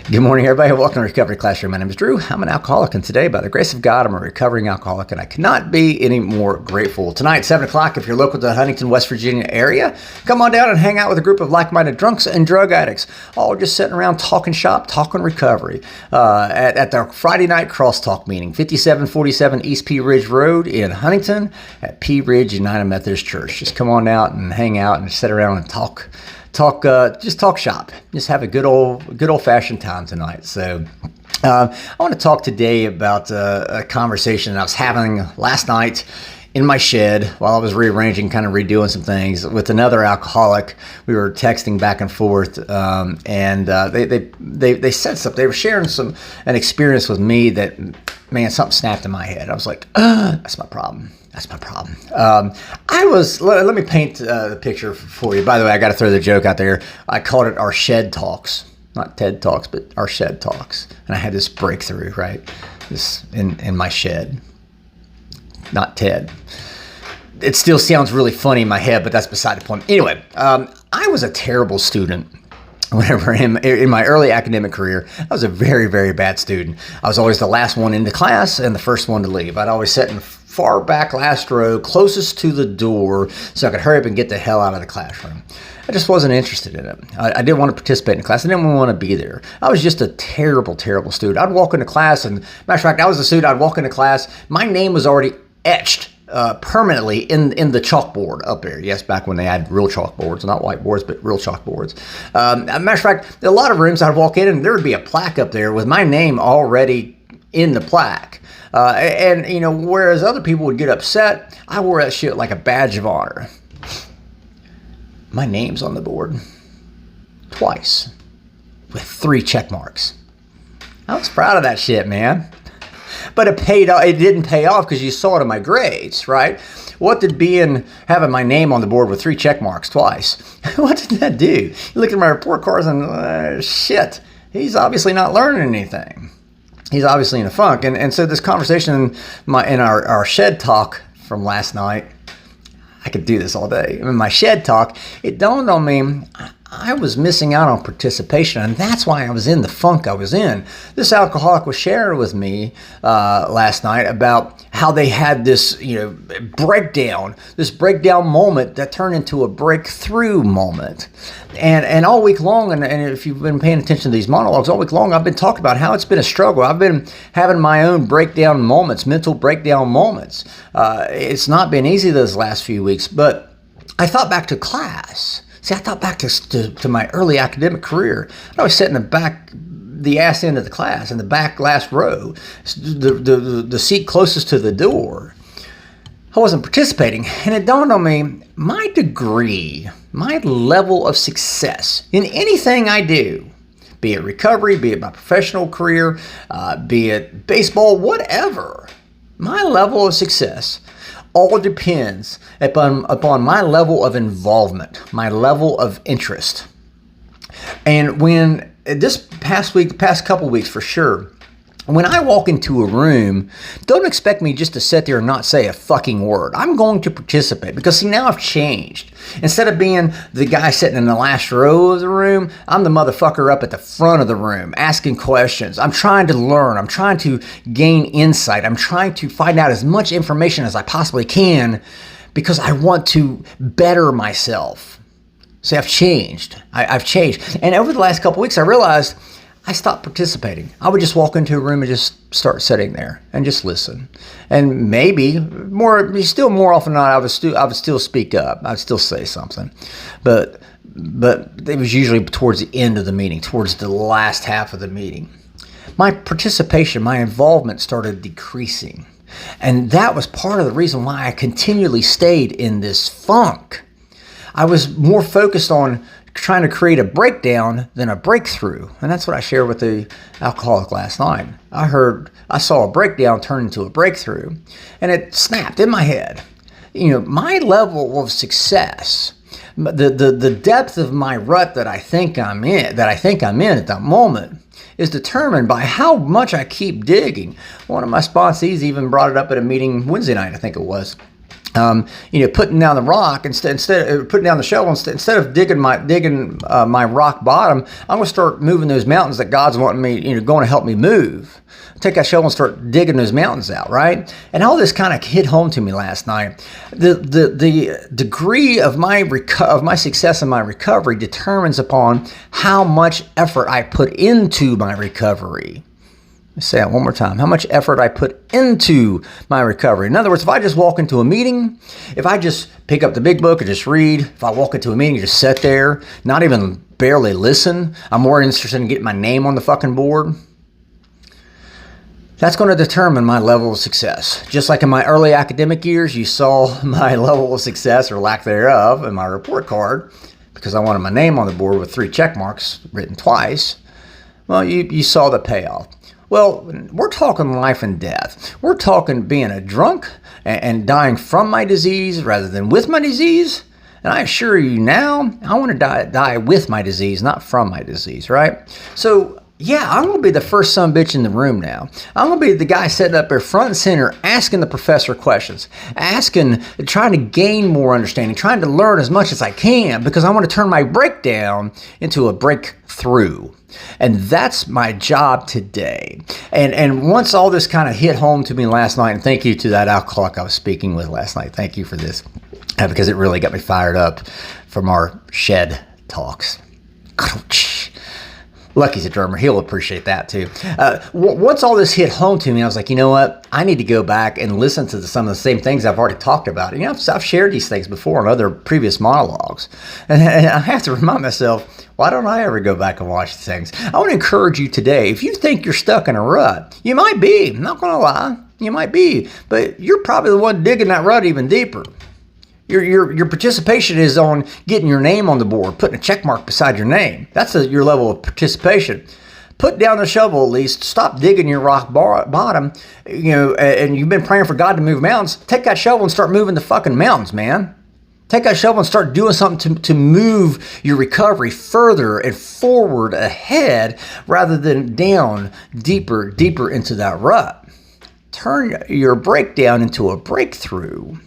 Good morning, everybody. Welcome to Recovery Classroom. My name is Drew. I'm an alcoholic, and today, by the grace of God, I'm a recovering alcoholic, and I cannot be any more grateful. Tonight, 7 o'clock, if you're local to the Huntington, West Virginia area, come on down and hang out with a group of like-minded drunks and drug addicts, all just sitting around talking shop, talking recovery, at the Friday night crosstalk meeting, 5747 East Pea Ridge Road in Huntington at Pea Ridge United Methodist Church. Just come on out and hang out and sit around and talk shop. Just have a good old fashioned time tonight. So I want to talk today about a conversation that I was having last night in my shed while I was rearranging, kind of redoing some things with another alcoholic. We were texting back and forth, and they said something. They were sharing an experience with me that, man, something snapped in my head. I was like, that's my problem. That's my problem. Let me paint the picture for you. By the way, I got to throw the joke out there. I called it our shed talks, not TED Talks, but our shed talks. And I had this breakthrough, right? This in my shed, not TED. It still sounds really funny in my head, but that's beside the point. Anyway, I was a terrible student. Whenever in my early academic career, I was a very, very bad student. I was always the last one into class and the first one to leave. I'd always sit in far back last row, closest to the door, so I could hurry up and get the hell out of the classroom. I just wasn't interested in it. I didn't want to participate in class. I didn't want to be there. I was just a terrible, terrible student. I'd walk into class, and matter of fact, I was a student. I'd walk into class. My name was already etched permanently in the chalkboard up there. Yes, back when they had real chalkboards, not whiteboards, but real chalkboards. Matter of fact, a lot of rooms I'd walk in and there would be a plaque up there with my name already in the plaque. And you know, whereas other people would get upset, I wore that shit like a badge of honor. My name's on the board twice with 3 check marks. I was proud of that shit, man. But it didn't pay off because you saw it in my grades, right? What did having my name on the board with 3 check marks twice, what did that do? You look at my report cards and shit, he's obviously not learning anything. He's obviously in a funk. And so this conversation in our shed talk from last night, I could do this all day. In my shed talk, it dawned on me, I was missing out on participation, and that's why I was in the funk I was in. This alcoholic was sharing with me last night about how they had this, breakdown moment that turned into a breakthrough moment. And all week long, and if you've been paying attention to these monologues, all week long I've been talking about how it's been a struggle. I've been having my own breakdown moments, mental breakdown moments. It's not been easy those last few weeks, but I thought back to class. See, I thought back to my early academic career. I was sitting in the ass end of the class, in the back last row, the seat closest to the door. I wasn't participating, and it dawned on me, my degree, my level of success in anything I do, be it recovery, be it my professional career, be it baseball, whatever, my level of success all depends upon my level of involvement, my level of interest. And when this past couple weeks for sure, when I walk into a room, don't expect me just to sit there and not say a fucking word. I'm going to participate because, see, now I've changed. Instead of being the guy sitting in the last row of the room, I'm the motherfucker up at the front of the room asking questions. I'm trying to learn. I'm trying to gain insight. I'm trying to find out as much information as I possibly can because I want to better myself. See, I've changed. I've changed. And over the last couple weeks, I realized I stopped participating. I would just walk into a room and just start sitting there and just listen. And maybe more often than not, I would still speak up. I would still say something. But it was usually towards the end of the meeting, towards the last half of the meeting. My participation, my involvement started decreasing. And that was part of the reason why I continually stayed in this funk. I was more focused on trying to create a breakdown than a breakthrough. And that's what I shared with the alcoholic last night. I saw a breakdown turn into a breakthrough, and it snapped in my head. My level of success, the depth of my rut that I think I'm in at that moment is determined by how much I keep digging. One of my sponsees even brought it up at a meeting Wednesday night, I think it was. Putting down the rock instead of putting down the shovel, instead of digging my rock bottom, I'm going to start moving those mountains that God's wanting me, going to help me move. Take that shovel and start digging those mountains out, right? And all this kind of hit home to me last night. The degree of my success in my recovery determines upon how much effort I put into my recovery. Let's say that one more time. How much effort I put into my recovery. In other words, if I just walk into a meeting, if I just pick up the big book and just read, if I walk into a meeting and just sit there, not even barely listen, I'm more interested in getting my name on the fucking board. That's going to determine my level of success. Just like in my early academic years, you saw my level of success or lack thereof in my report card because I wanted my name on the board with 3 check marks written twice. Well, you saw the payoff. Well, we're talking life and death. We're talking being a drunk and dying from my disease rather than with my disease. And I assure you now, I want to die with my disease, not from my disease, right? So, yeah, I'm going to be the first son bitch in the room now. I'm going to be the guy sitting up there front and center asking the professor questions, trying to gain more understanding, trying to learn as much as I can because I want to turn my breakdown into a breakthrough. And that's my job today. And once all this kind of hit home to me last night, and thank you to that alcoholic I was speaking with last night. Thank you for this because it really got me fired up from our shed talks. Lucky's a drummer. He'll appreciate that too. Once all this hit home to me, I was like, you know what? I need to go back and listen to some of the same things I've already talked about. I've shared these things before in other previous monologues. And I have to remind myself, why don't I ever go back and watch these things? I want to encourage you today. If you think you're stuck in a rut, you might be. I'm not going to lie. You might be. But you're probably the one digging that rut even deeper. Your participation is on getting your name on the board, putting a check mark beside your name. That's your level of participation. Put down the shovel at least. Stop digging your rock bottom. And you've been praying for God to move mountains. Take that shovel and start moving the fucking mountains, man. Take that shovel and start doing something to move your recovery further and forward ahead rather than down, deeper into that rut. Turn your breakdown into a breakthrough.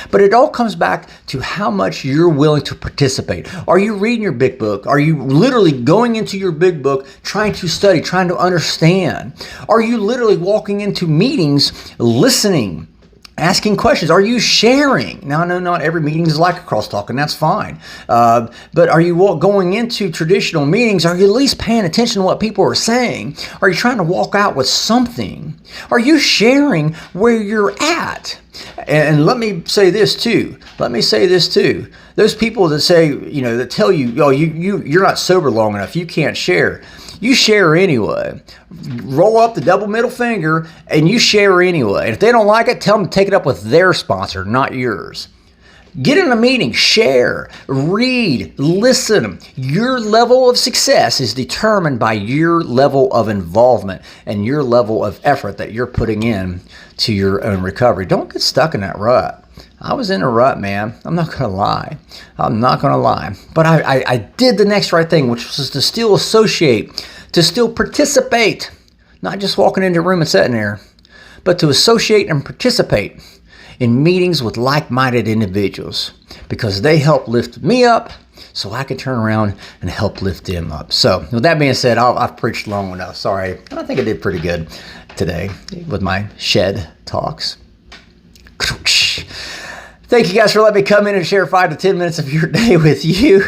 But it all comes back to how much you're willing to participate. Are you reading your big book? Are you literally going into your big book, trying to study, trying to understand? Are you literally walking into meetings, listening, asking questions? Are you sharing? Now, I know not every meeting is like a crosstalk, and that's fine. But are you going into traditional meetings? Are you at least paying attention to what people are saying? Are you trying to walk out with something? Are you sharing where you're at? And let me say this too. Those people that say, that tell you, you're not sober long enough, you can't share. You share anyway. Roll up the double middle finger and you share anyway. And if they don't like it, tell them to take it up with their sponsor, not yours. Get in a meeting, share, read, listen. Your level of success is determined by your level of involvement and your level of effort that you're putting in to your own recovery. Don't get stuck in that rut. I was in a rut, man. I'm not going to lie. But I did the next right thing, which was to still associate, to still participate, not just walking into a room and sitting there, but to associate and participate in meetings with like-minded individuals because they help lift me up so I can turn around and help lift them up. So with that being said, I've preached long enough. Sorry. I think I did pretty good today with my shed talks. Thank you guys for letting me come in and share 5 to 10 minutes of your day with you.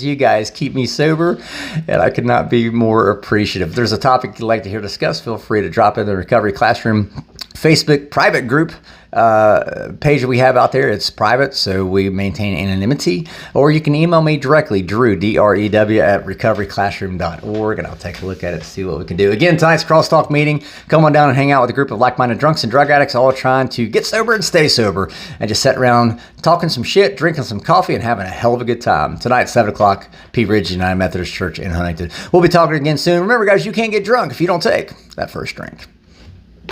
You guys keep me sober, and I could not be more appreciative. If there's a topic you'd like to hear discussed, feel free to drop in the Recovery Classroom Facebook private group page we have out there. It's private, so we maintain anonymity. Or you can email me directly, Drew, D-R-E-W, at recoveryclassroom.org, and I'll take a look at it and see what we can do. Again, tonight's Crosstalk meeting. Come on down and hang out with a group of like-minded drunks and drug addicts, all trying to get sober and stay sober, and just sit around talking some shit, drinking some coffee, and having a hell of a good time. Tonight, 7 o'clock, Pea Ridge United Methodist Church in Huntington. We'll be talking again soon. Remember, guys, you can't get drunk if you don't take that first drink.